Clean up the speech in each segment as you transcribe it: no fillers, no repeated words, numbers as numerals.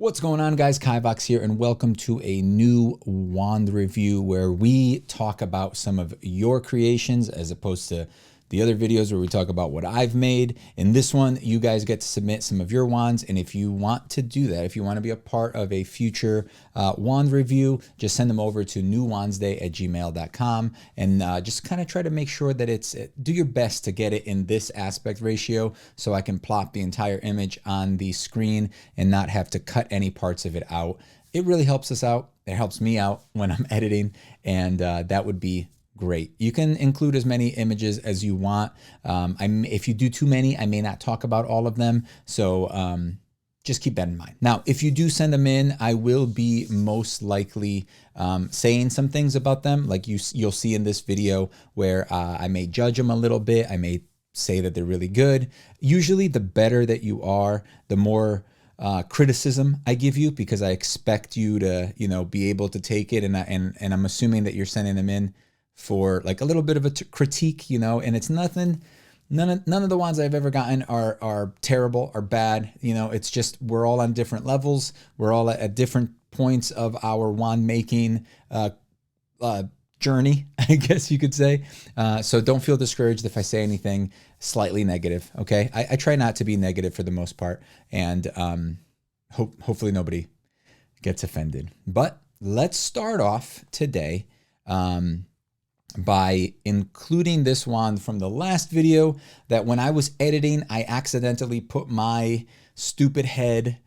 What's going on, guys? Kivox here, and welcome to a new wand review where we talk about some of your creations as opposed to the other videos where we talk about what I've made. In this one, you guys get to submit some of your wands, and if you want to do that, if you want to be a part of a future wand review, just send them over to newwandsday@gmail.com and just kind of try to make sure that do your best to get it in this aspect ratio so I can plop the entire image on the screen and not have to cut any parts of it out. It really helps us out. It helps me out when I'm editing, and that would be great. You can include as many images as you want. If you do too many, I may not talk about all of them. So just keep that in mind. Now, if you do send them in, I will be most likely saying some things about them. Like you'll see in this video where I may judge them a little bit. I may say that they're really good. Usually the better that you are, the more criticism I give you, because I expect you to, be able to take it. And I'm assuming that you're sending them in for like a little bit of a critique, and it's nothing. None of the ones I've ever gotten are terrible or bad. It's just we're all on different levels. We're all at different points of our wand making journey, I guess you could say. So don't feel discouraged if I say anything slightly negative. Okay, I try not to be negative for the most part, and hopefully nobody gets offended. But let's start off today by including this wand from the last video that when I was editing, I accidentally put my stupid head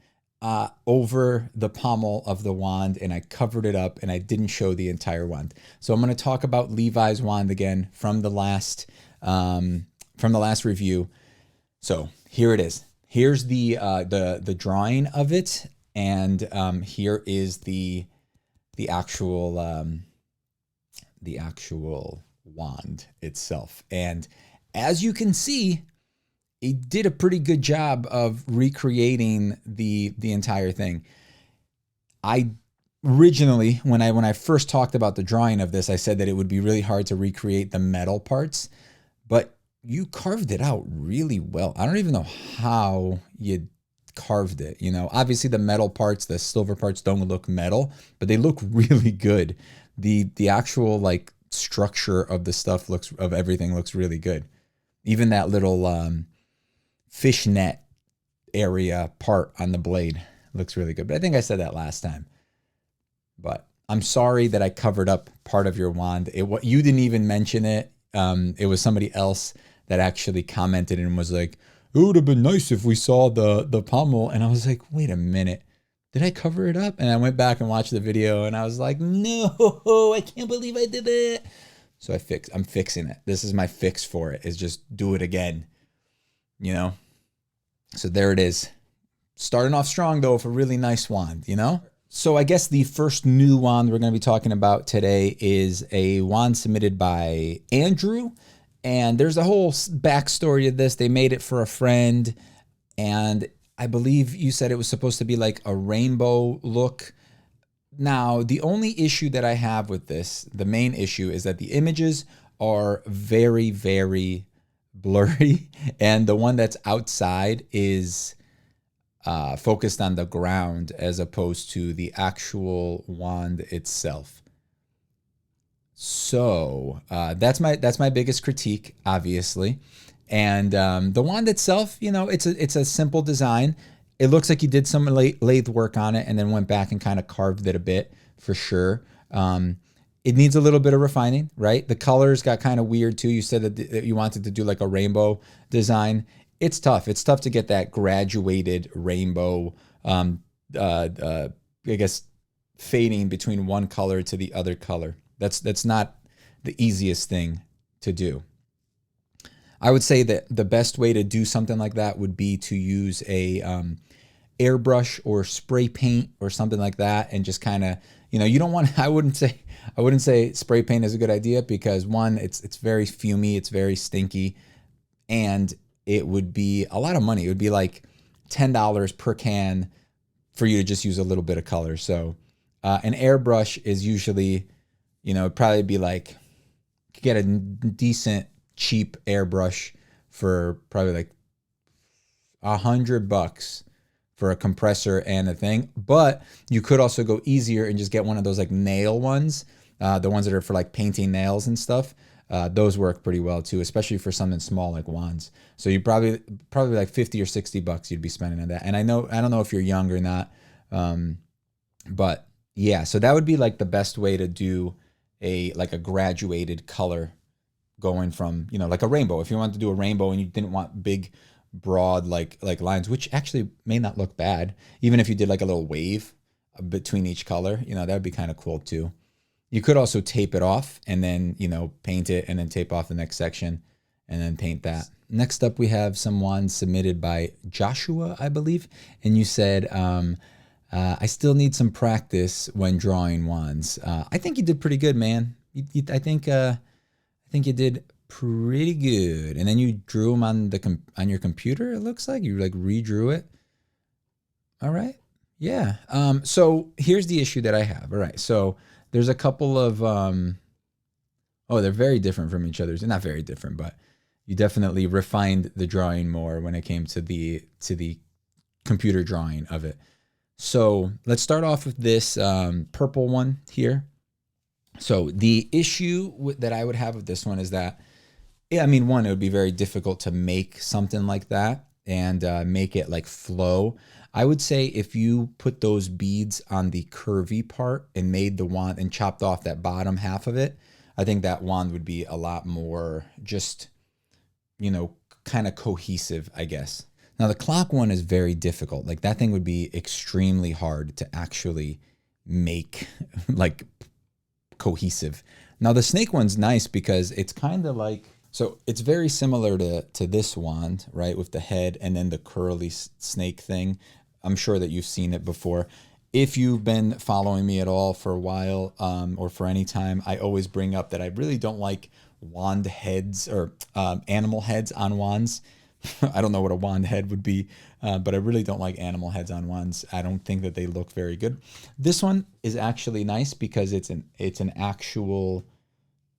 over the pommel of the wand and I covered it up and I didn't show the entire wand. So I'm going to talk about Levi's wand again from the last review. So here it is. Here's the drawing of it, and here is the actual wand itself. And as you can see, it did a pretty good job of recreating the entire thing. I originally, when I first talked about the drawing of this, I said that it would be really hard to recreate the metal parts, but you carved it out really well. I don't even know how you carved it. Obviously the metal parts, the silver parts don't look metal, but they look really good. The actual like structure of the stuff of everything looks really good. Even that little fishnet area part on the blade looks really good. But I think I said that last time. But I'm sorry that I covered up part of your wand. You didn't even mention it. It was somebody else that actually commented and was like, "It would have been nice if we saw the pommel." And I was like, wait a minute. Did I cover it up? And I went back and watched the video and I was like, no, I can't believe I did it. So I'm fixing it. This is my fix for it, is just do it again. So there it is. Starting off strong though, with a really nice wand, So I guess the first new wand we're going to be talking about today is a wand submitted by Andrew. And there's a whole backstory to this. They made it for a friend, and I believe you said it was supposed to be like a rainbow look. Now, the only issue that I have with this, the main issue, is that the images are very, very blurry. And the one that's outside is focused on the ground as opposed to the actual wand itself. So that's my biggest critique, obviously. And the wand itself, it's a simple design. It looks like you did some lathe work on it and then went back and kind of carved it a bit, for sure. It needs a little bit of refining, right? The colors got kind of weird too. You said that you wanted to do like a rainbow design. It's tough. It's tough to get that graduated rainbow, I guess, fading between one color to the other color. That's not the easiest thing to do. I would say that the best way to do something like that would be to use a airbrush or spray paint or something like that, and just kind of, you don't want. I wouldn't say spray paint is a good idea, because one, it's very fumey, it's very stinky, and it would be a lot of money. It would be like $10 per can for you to just use a little bit of color. So an airbrush is usually, it'd probably be like, you could get a decent cheap airbrush for probably like $100 for a compressor and a thing. But you could also go easier and just get one of those like nail ones, the ones that are for like painting nails and stuff. Those work pretty well too, especially for something small like wands. So you probably like 50 or 60 bucks you'd be spending on that. And I don't know if you're young or not, but yeah. So that would be like the best way to do a graduated color, going from, you know, like a rainbow. If you wanted to do a rainbow and you didn't want big, broad like lines, which actually may not look bad, even if you did like a little wave between each color, you know, that would be kind of cool too. You could also tape it off and then, you know, paint it and then tape off the next section and then paint that. Next up, we have some wands submitted by Joshua, I believe. And you said, I still need some practice when drawing wands. I think you did pretty good, man. I think you did pretty good. And then you drew them on your computer. It looks like you like redrew it. All right. Yeah. So here's the issue that I have. All right. So there's a couple of, they're very different from each other. They're not very different, but you definitely refined the drawing more when it came to the computer drawing of it. So let's start off with this purple one here. So the issue that I would have with this one is that, yeah, I mean, one, it would be very difficult to make something like that and make it like flow. I would say if you put those beads on the curvy part and made the wand and chopped off that bottom half of it, I think that wand would be a lot more just, you know, kind of cohesive, I guess. Now the clock one is very difficult. Like that thing would be extremely hard to actually make like cohesive. Now the snake one's nice because it's kind of like, so it's very similar to this wand, right? With the head and then the curly snake thing. I'm sure that you've seen it before. If you've been following me at all for a while, or for any time, I always bring up that I really don't like wand heads or animal heads on wands. I don't know what a wand head would be, but I really don't like animal heads on wands. I don't think that they look very good. This one is actually nice because it's an actual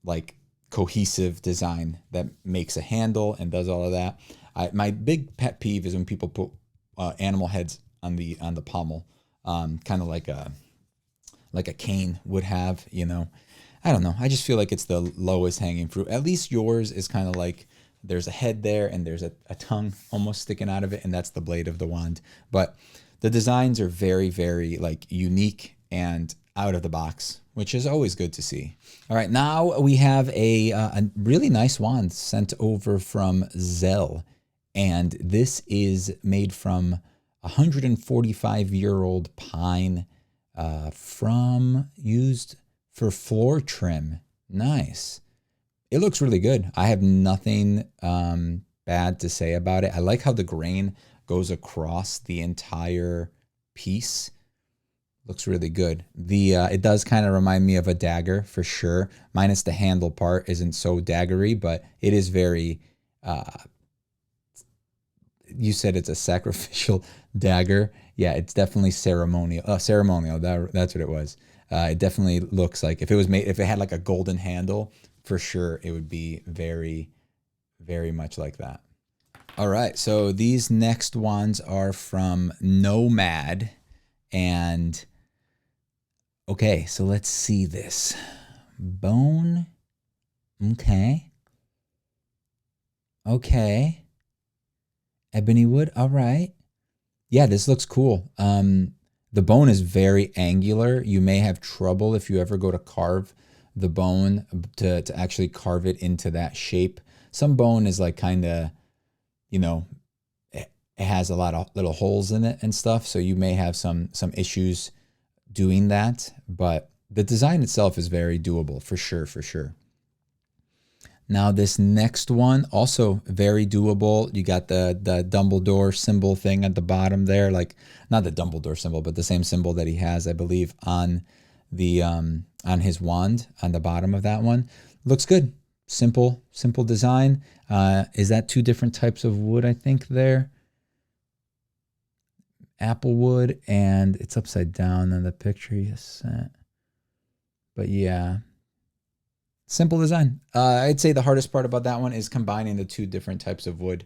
like cohesive design that makes a handle and does all of that. My big pet peeve is when people put animal heads on the pommel, kind of like a cane would have, you know. I don't know. I just feel like it's the lowest hanging fruit. At least yours is kind of like there's a head there and there's a tongue almost sticking out of it, and that's the blade of the wand. But the designs are very, very like unique and out of the box, which is always good to see. All right, now we have a really nice wand sent over from Zell, and this is made from 145-year-old pine, used for floor trim. Nice. It looks really good. I have nothing bad to say about it. I like how the grain goes across the entire piece. Looks really good. It does kind of remind me of a dagger for sure. Minus the handle part isn't so daggery, but it is very, you said it's a sacrificial dagger. Yeah, it's definitely ceremonial. Ceremonial, that's what it was. It definitely looks like if it had like a golden handle, for sure it would be very, very much like that. All right, so these next ones are from Nomad, and okay, so let's see this. Bone. Okay. Okay. Ebony wood. All right. Yeah, this looks cool. The bone is very angular. You may have trouble if you ever go to carve the bone to actually carve it into that shape. Some bone is like kind of, you know, it has a lot of little holes in it and stuff. So you may have some issues doing that, but the design itself is very doable for sure, for sure. Now this next one, also very doable. You got the Dumbledore symbol thing at the bottom there, like not the Dumbledore symbol, but the same symbol that he has, I believe, on the on his wand on the bottom of that one. Looks good. Simple design. Is that two different types of wood, I think there? Apple wood, and it's upside down on the picture you sent. But yeah. Simple design. I'd say the hardest part about that one is combining the two different types of wood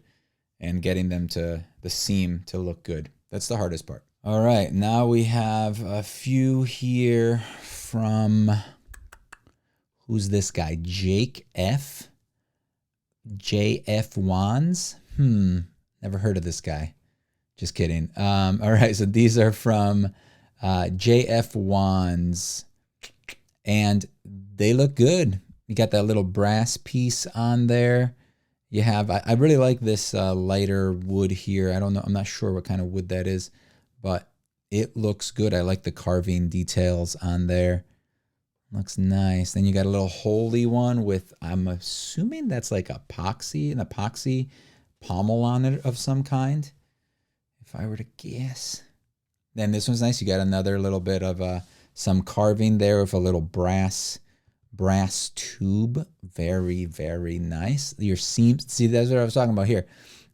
and getting them to the seam to look good. That's the hardest part. All right, now we have a few here from, who's this guy? Jake F. JF Wands. Never heard of this guy. Just kidding. All right, so these are from JF Wands, and they look good. You got that little brass piece on there. You have, I really like this lighter wood here. I don't know, I'm not sure what kind of wood that is, but it looks good. I like the carving details on there. Looks nice. Then you got a little holy one with, I'm assuming that's like an epoxy pommel on it of some kind, if I were to guess. Then this one's nice. You got another little bit of some carving there with a little brass tube. Very, very nice. Your seams, see, that's what I was talking about here.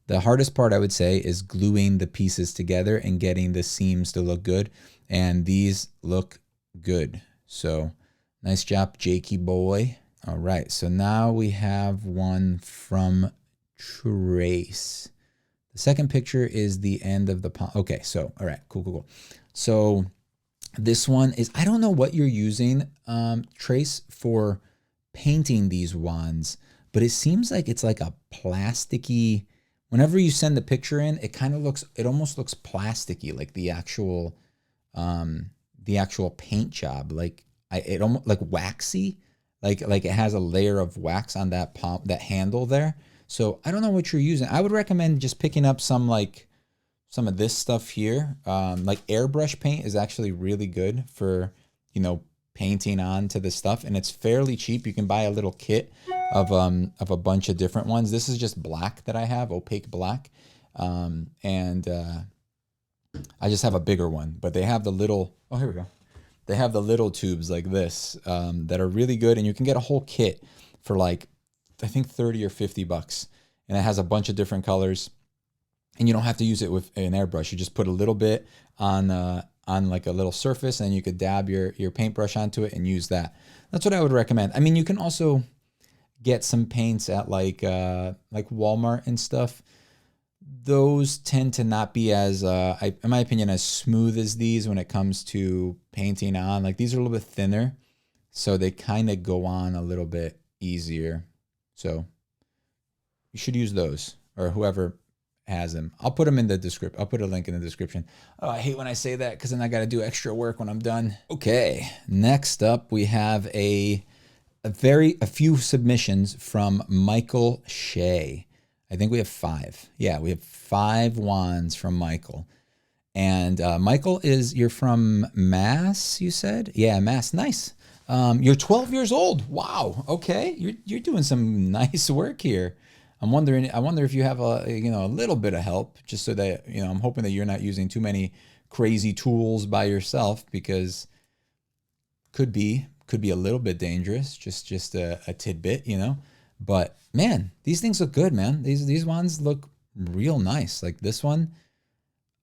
The hardest part, I would say, is gluing the pieces together and getting the seams to look good. And these look good. So nice job, Jakey boy. All right, so now we have one from Trace. The second picture is the end of the palm. Okay, so, all right, cool. So this one is, I don't know what you're using, Trace, for painting these wands, but it seems like it's like a plasticky, whenever you send the picture in, it kind of looks, it almost looks plasticky, like the actual paint job. Like it almost like waxy, like it has a layer of wax on that palm, that handle there. So I don't know what you're using. I would recommend just picking up some of this stuff here. Like airbrush paint is actually really good for, painting on to this stuff, and it's fairly cheap. You can buy a little kit of a bunch of different ones. This is just black that I have, opaque black, and I just have a bigger one. But they have the little, oh, here we go. They have the little tubes like this that are really good, and you can get a whole kit for like, I think 30 or 50 bucks, and it has a bunch of different colors, and you don't have to use it with an airbrush. You just put a little bit on like a little surface, and you could dab your paintbrush onto it and use that. That's what I would recommend. I mean, you can also get some paints at like Walmart and stuff. Those tend to not be as, in my opinion, as smooth as these when it comes to painting on. Like these are a little bit thinner, so they kind of go on a little bit easier. So you should use those, or whoever has them. I'll put them in the description. I'll put a link in the description. Oh, I hate when I say that because then I got to do extra work when I'm done. Okay, next up we have a few submissions from Michael Shea. I think we have 5. Yeah, we have 5 wands from Michael. And Michael, you're from Mass, you said? Yeah, Mass. Nice. You're 12 years old. Wow. Okay. You're doing some nice work here. I wonder if you have a little bit of help, just so that, I'm hoping that you're not using too many crazy tools by yourself, because could be a little bit dangerous, just a tidbit, But man, these things look good, man. These ones look real nice. Like this one,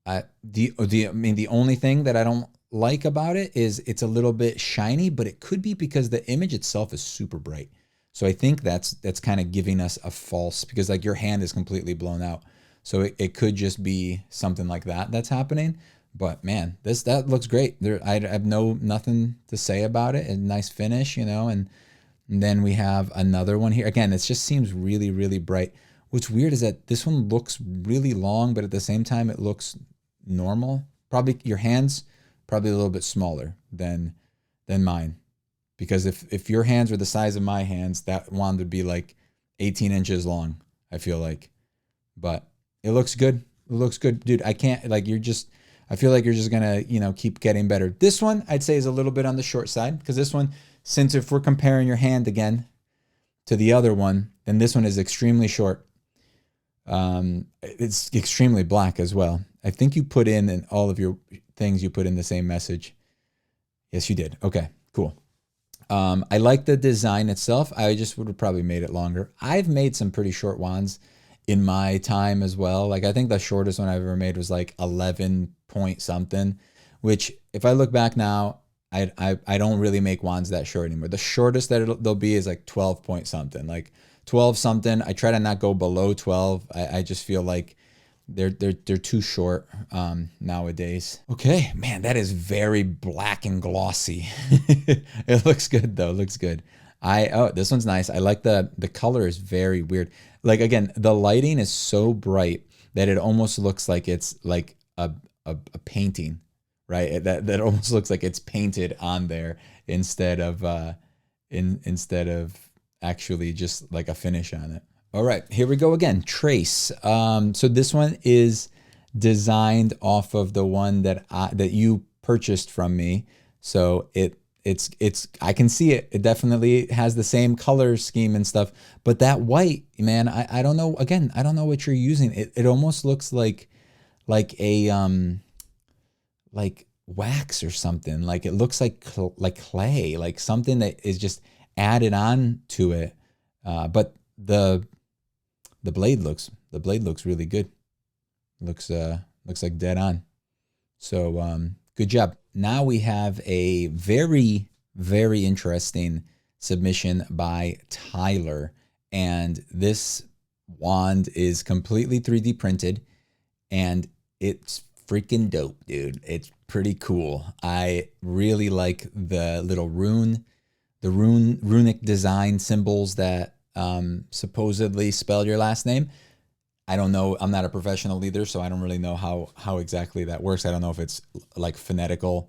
the only thing that I don't like about it is it's a little bit shiny, but it could be because the image itself is super bright. So I think that's kind of giving us a false, because like your hand is completely blown out. So it could just be something like that's happening. But man, that looks great. I have nothing to say about it. A nice finish, and then we have another one here. Again, it just seems really, really bright. What's weird is that this one looks really long, but at the same time, it looks normal. Probably your hands, probably a little bit smaller than mine. Because if your hands were the size of my hands, that wand would be like 18 inches long, I feel like. But it looks good. It looks good. Dude, I can't, I feel like you're just going to, keep getting better. This one, I'd say, is a little bit on the short side, because this one, since if we're comparing your hand again to the other one, then this one is extremely short. It's extremely black as well. I think you put in all of your things, you put in the same message. Yes, you did. Okay, cool. I like the design itself. I just would have probably made it longer. I've made some pretty short wands in my time as well. Like I think the shortest one I've ever made was like 11 point something, which if I look back now, I don't really make wands that short anymore. The shortest that they'll be is like 12 point something, like 12 something. I try to not go below 12. I just feel like they're too short nowadays. Okay, man, that is very black and glossy. It looks good though. It looks good. Oh, this one's nice. I like the color is very weird. Like again, the lighting is so bright that it almost looks like it's like a painting, right? That almost looks like it's painted on there instead of instead of actually just like a finish on it. All right, here we go again. Trace. So this one is designed off of the one that that you purchased from me. So it's I can see it. It definitely has the same color scheme and stuff. But that white, man, I don't know. Again, I don't know what you're using. It almost looks like a like wax or something. Like it looks like clay, like something that is just added on to it. But the blade looks really good. Looks like dead on. So good job. Now we have a very, very interesting submission by Tyler, and this wand is completely 3D printed, and it's freaking dope, dude. It's pretty cool. I really like the little runic design symbols that supposedly spell your last name. I don't know. I'm not a professional either, so I don't really know how exactly that works. I don't know if it's like phonetically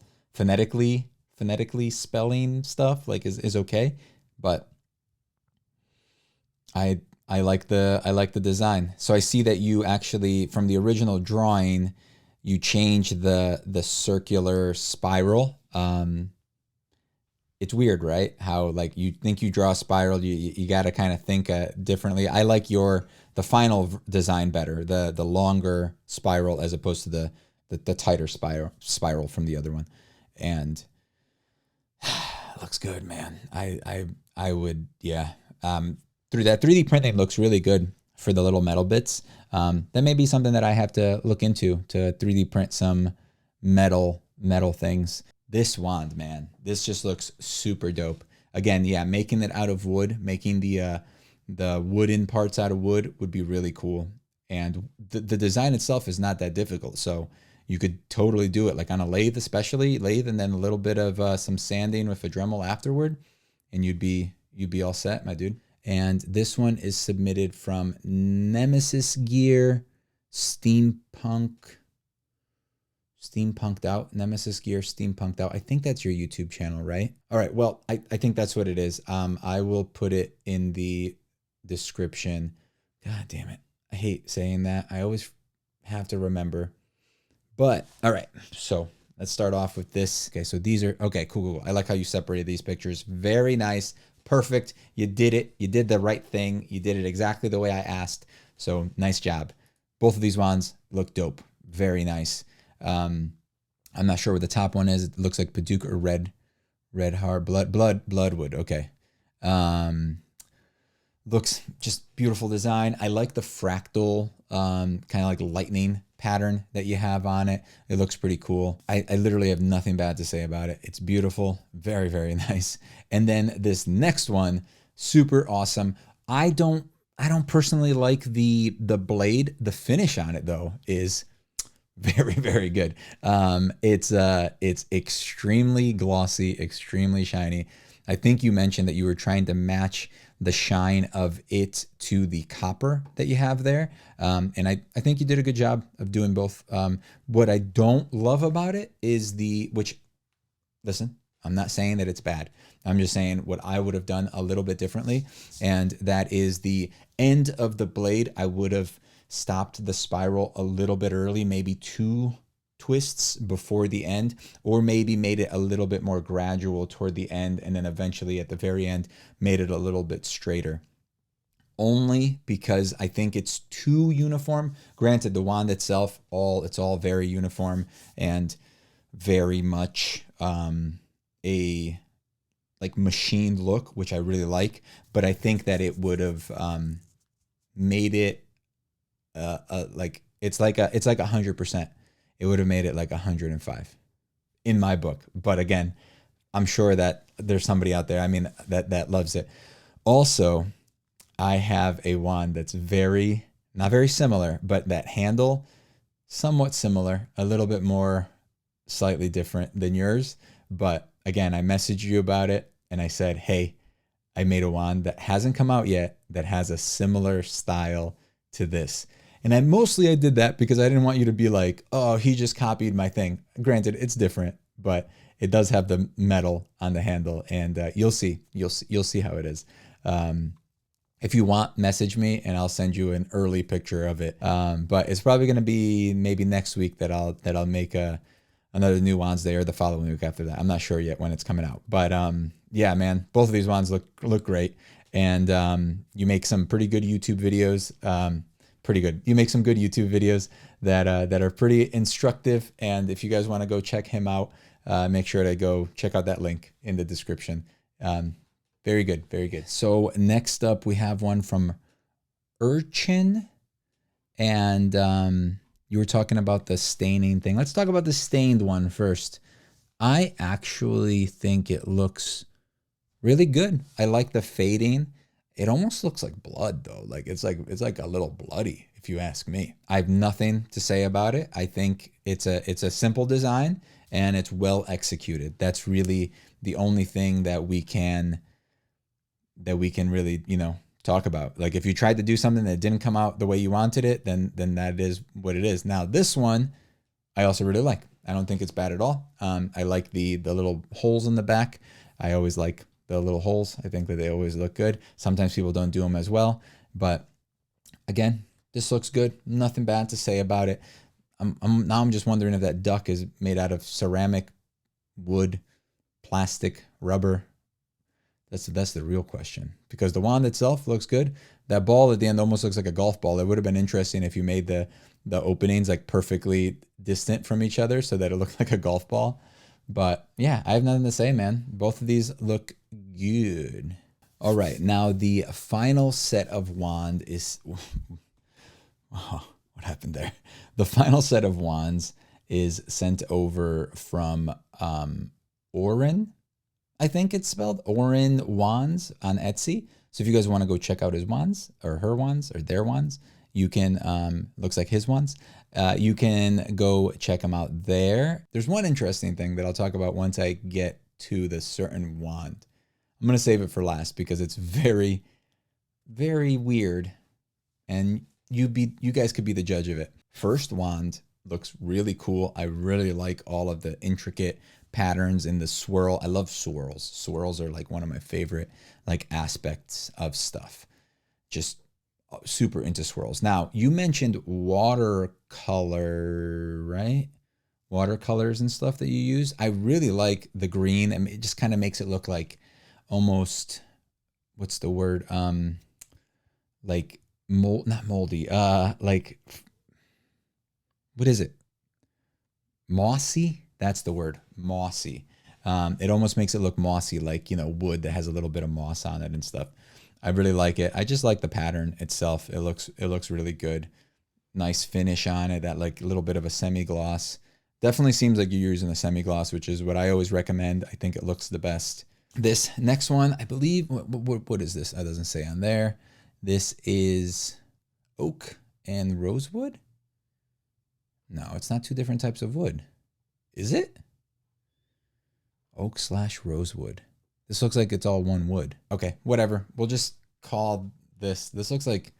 spelling stuff like is okay, but I like the design. So I see that you actually, from the original drawing, you changed the circular spiral. It's weird, right? How like you think you draw a spiral, you got to kind of think differently. I like the final design better, the longer spiral as opposed to the tighter spiral from the other one, and looks good, man. I would, yeah. Through that 3D printing looks really good for the little metal bits. That may be something that I have to look into to 3D print some metal things. This wand, man, this just looks super dope. Again, yeah, making it out of wood, making the wooden parts out of wood would be really cool. And the design itself is not that difficult. So you could totally do it like on a lathe, especially lathe, and then a little bit of some sanding with a Dremel afterward, and you'd be all set, my dude. And this one is submitted from Nemesis Gear, Steampunked out. Nemesis Gear, Steampunked out. I think that's your YouTube channel, right? All right, well, I think that's what it is. I will put it in the description. God damn it. I hate saying that. I always have to remember. But, all right, so let's start off with this. Okay, so these are, okay, cool. I like how you separated these pictures. Very nice. Perfect. You did it. You did the right thing. You did it exactly the way I asked. So nice job. Both of these wands look dope. Very nice. I'm not sure what the top one is. It looks like Paducah or red heart, bloodwood. Okay. Looks just beautiful design. I like the fractal, kind of like lightning pattern that you have on it. It looks pretty cool. I literally have nothing bad to say about it. It's beautiful. Very, very nice. And then this next one, super awesome. I don't personally like the blade. The finish on it though is very, very good. It's extremely glossy, extremely shiny. I think you mentioned that you were trying to match the shine of it to the copper that you have there. And I think you did a good job of doing both. What I don't love about it is listen, I'm not saying that it's bad. I'm just saying what I would have done a little bit differently. And that is the end of the blade. I would have stopped the spiral a little bit early, maybe 2 twists before the end, or maybe made it a little bit more gradual toward the end, and then eventually at the very end made it a little bit straighter. Only because I think it's too uniform. Granted, the wand itself, it's all very uniform and very much a like machined look, which I really like, but I think that it would have made it like it's like 100%. It would have made it like 105 in my book. But again, I'm sure that there's somebody out there, I mean, that loves it. Also, I have a wand that's not very similar, but that handle somewhat similar, a little bit more slightly different than yours. But again, I messaged you about it and I said, hey, I made a wand that hasn't come out yet that has a similar style to this. And I did that because I didn't want you to be like, oh, he just copied my thing. Granted, it's different, but it does have the metal on the handle, and you'll see how it is. If you want, message me and I'll send you an early picture of it. But it's probably going to be maybe next week that I'll make another new wands day, or the following week after that. I'm not sure yet when it's coming out, but yeah, man, both of these wands look great, and you make some pretty good YouTube videos. Pretty good. You make some good YouTube videos that are pretty instructive, and if you guys want to go check him out, make sure to go check out that link in the description. Very good, very good. So next up, we have one from Urchin, and you were talking about the staining thing. Let's talk about the stained one first. I actually think it looks really good. I like the fading. It almost looks like blood though. Like it's like a little bloody, if you ask me. I have nothing to say about it. I think it's a simple design and it's well executed. That's really the only thing that we can really, talk about. Like if you tried to do something that didn't come out the way you wanted it, then that is what it is. Now this one, I also really like. I don't think it's bad at all. I like the little holes in the back. I always like the little holes. I think that they always look good. Sometimes people don't do them as well, but again, this looks good. Nothing bad to say about it. I'm just wondering if that duck is made out of ceramic, wood, plastic, rubber. That's the real question, because the wand itself looks good. That ball at the end almost looks like a golf ball. It would have been interesting if you made the openings like perfectly distant from each other so that it looked like a golf ball. But yeah, I have nothing to say, man. Both of these look good. All right, now the final set of wand is, oh, what happened there? The final set of wands is sent over from Orin. I think it's spelled Orin Wands on Etsy. So if you guys want to go check out his wands or her wands or their wands, you can, looks like his wands. You can go check them out there. There's one interesting thing that I'll talk about once I get to the certain wand. I'm going to save it for last because it's very, very weird. And you guys could be the judge of it. First wand looks really cool. I really like all of the intricate patterns in the swirl. I love swirls. Swirls are like one of my favorite like aspects of stuff. Just super into swirls. Now, you mentioned watercolor, right? Watercolors and stuff that you use. I really like the green. I mean, it just kind of makes it look like almost, what's the word? Like not moldy. Like, what is it? Mossy? That's the word, mossy. It almost makes it look mossy, like, wood that has a little bit of moss on it and stuff. I really like it. I just like the pattern itself. It looks really good. Nice finish on it. That like little bit of a semi-gloss. Definitely seems like you're using a semi-gloss, which is what I always recommend. I think it looks the best. This next one, I believe, what is this? That doesn't say on there. This is oak and rosewood. No, it's not two different types of wood. Is it? Oak / rosewood. This looks like it's all one wood. Okay, whatever. We'll just call this looks like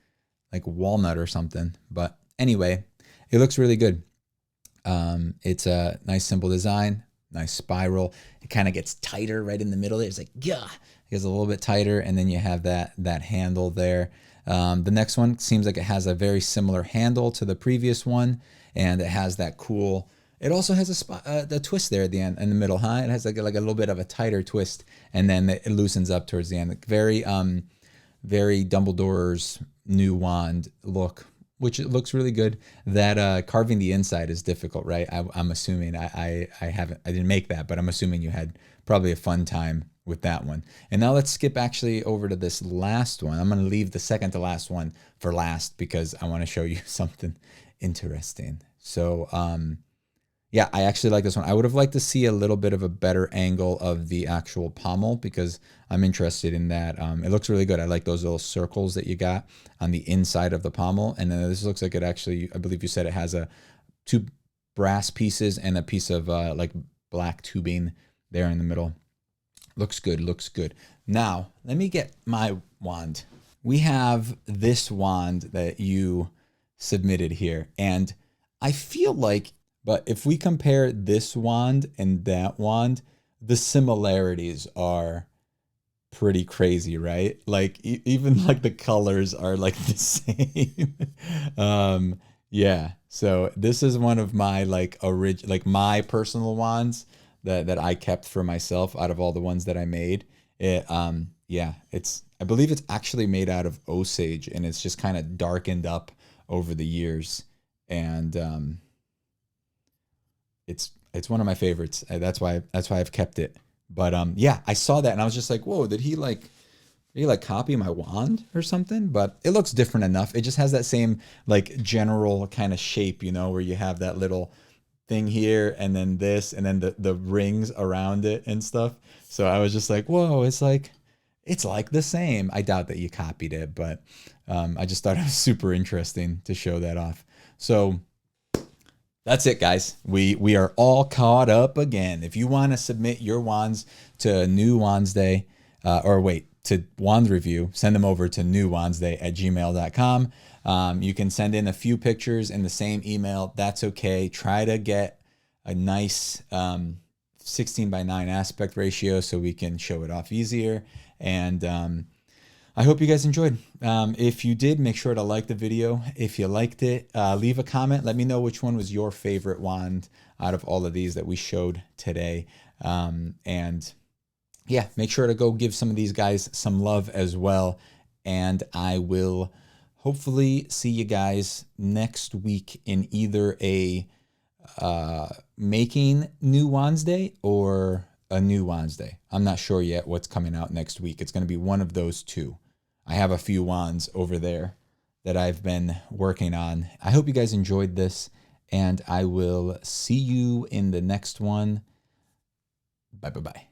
walnut or something. But anyway, it looks really good. It's a nice simple design, nice spiral. It kind of gets tighter right in the middle there. It's like, yeah, it gets a little bit tighter, and then you have that handle there. The next one seems like it has a very similar handle to the previous one, and it has that cool. It also has the twist there at the end, in the middle, huh? It has like a little bit of a tighter twist, and then it loosens up towards the end. Like very Dumbledore's new wand look, which it looks really good. That carving the inside is difficult, right? I'm assuming I didn't make that, but I'm assuming you had probably a fun time with that one. And now let's skip actually over to this last one. I'm going to leave the second to last one for last because I want to show you something interesting. So, yeah, I actually like this one. I would have liked to see a little bit of a better angle of the actual pommel because I'm interested in that. It looks really good. I like those little circles that you got on the inside of the pommel. And then this looks like it actually, I believe you said it has a two brass pieces and a piece of like black tubing there in the middle. Looks good, looks good. Now, let me get my wand. We have this wand that you submitted here, and I feel like, but if we compare this wand and that wand, the similarities are pretty crazy, right? Like even like the colors are like the same. Yeah. So this is one of my like like my personal wands that I kept for myself out of all the ones that I made. It yeah, I believe it's actually made out of Osage, and it's just kind of darkened up over the years, and it's one of my favorites. That's why I've kept it. But yeah, I saw that and I was just like, whoa, did he like copy my wand or something? But it looks different enough. It just has that same like general kind of shape, you know, where you have that little thing here and then this and then the rings around it and stuff. So I was just like, whoa, it's like the same. I doubt that you copied it, but I just thought it was super interesting to show that off. So that's it, guys. We are all caught up again. If you want to submit your wands to New Wands Day, to Wand Review, send them over to newwandsday@gmail.com. You can send in a few pictures in the same email. That's okay. Try to get a nice 16:9 aspect ratio so we can show it off easier. And I hope you guys enjoyed. If you did, make sure to like the video. If you liked it, leave a comment. Let me know which one was your favorite wand out of all of these that we showed today. And yeah, make sure to go give some of these guys some love as well. And I will hopefully see you guys next week in either a making New Wands Day or a New Wands Day. I'm not sure yet what's coming out next week. It's going to be one of those two. I have a few wands over there that I've been working on. I hope you guys enjoyed this, and I will see you in the next one. Bye-bye.